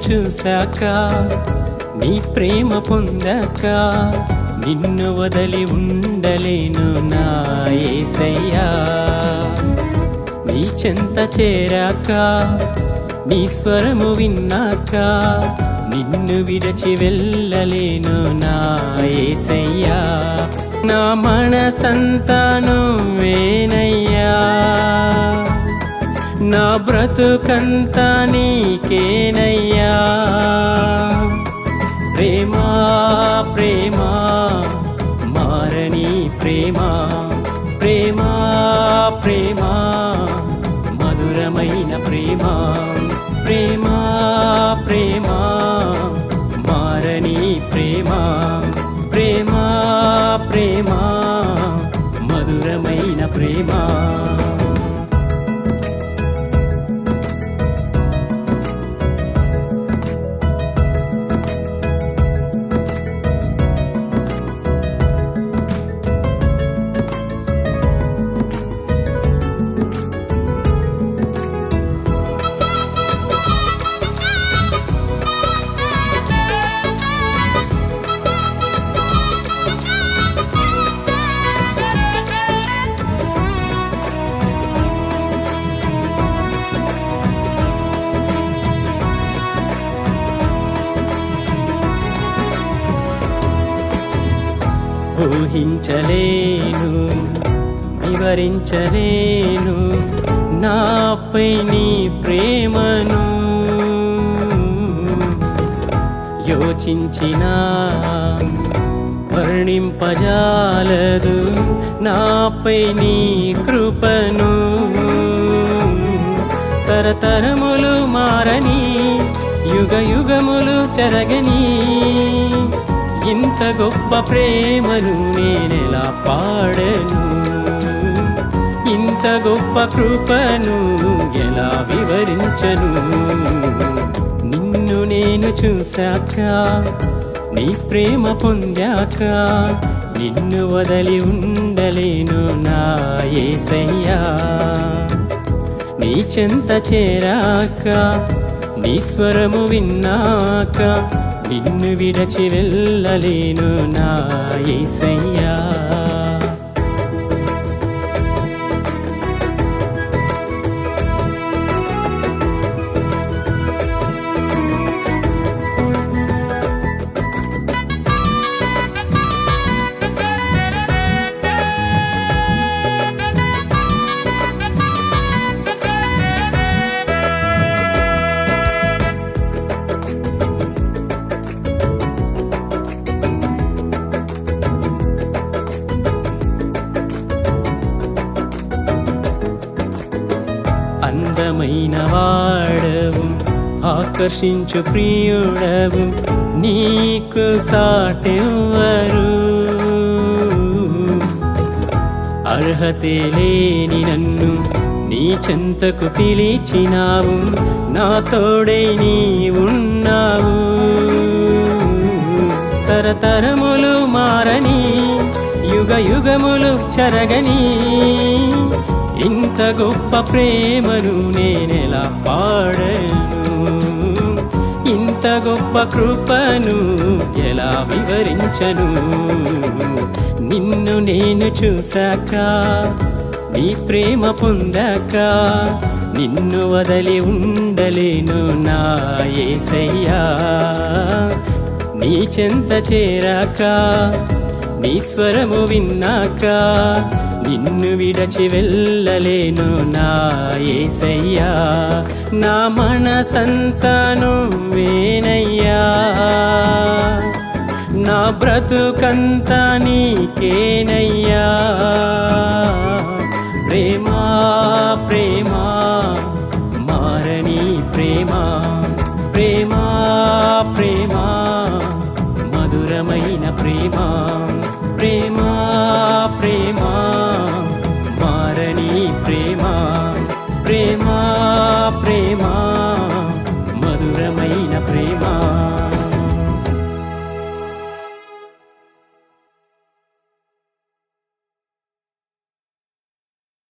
చూశాక నీ ప్రేమ పొందాక నిన్ను వదలి ఉండలేను నా యేసయ్యా. నీ చెంత చేరాక నీ స్వరము విన్నాక నిన్ను విడచి వెళ్ళలేను నా యేసయ్యా. నా మనసంతా నువ్వేనయ్యా, నా బ్రతుకంతా నీకేనయ్యా. ప్రేమా ప్రేమా మారని ప్రేమా, ప్రేమా ప్రేమా మధురమైన ప్రేమా, ప్రేమా ప్రేమా మారని ప్రేమా, ప్రేమా ప్రేమా మధురమైన ప్రేమా. ఊహించలేను వివరించలేను నాపై నీ ప్రేమను, యోచించినా వర్ణింపజాలదు నాపై నీ కృపను. తరతరములు మారని యుగ యుగములు చెరగని ఇంత గొప్ప ప్రేమను నేనెలా పాడను, ఇంత గొప్ప కృపను ఎలా వివరించను. నిన్ను నేను చూశాక నీ ప్రేమ పొందాక నిన్ను వదలి ఉండలేను నా యేసయ్యా. నీ చెంత చేరాక నీ స్వరము విన్నాక నిన్ను విడచి వెళ్ళలేను నా యేసయ్యా. అందమైన వాడవు ఆకర్షించు ప్రియుడవు, నీకు సాటెవ్వరు. అర్హతే లేని నన్ను నీ చెంతకు పిలిచినావు, నా తోడై నీవున్నావు. తరతరములు మారని యుగ యుగములు చెరగని ఇంత గొప్ప ప్రేమను నేనెలా పాడను, ఇంత గొప్ప కృపను ఎలా వివరించను. నిన్ను నేను చూశాక నీ ప్రేమ పొందాక నిన్ను వదలి ఉండలేను నా యేసయ్యా. నీ చెంత చేరాక నీ స్వరము విన్నాక నిన్ను విడచి వెళ్ళలేను నా యేసయ్యా. నా మనసంతా నువ్వేనయ్యా, నా బ్రతుకంతా నీకేనయ్యా. ప్రేమా ప్రేమా మారని ప్రేమా, ప్రేమా ప్రేమా మధురమైన ప్రేమా, ప్రేమా ప్రేమా మారని ప్రేమా, ప్రేమా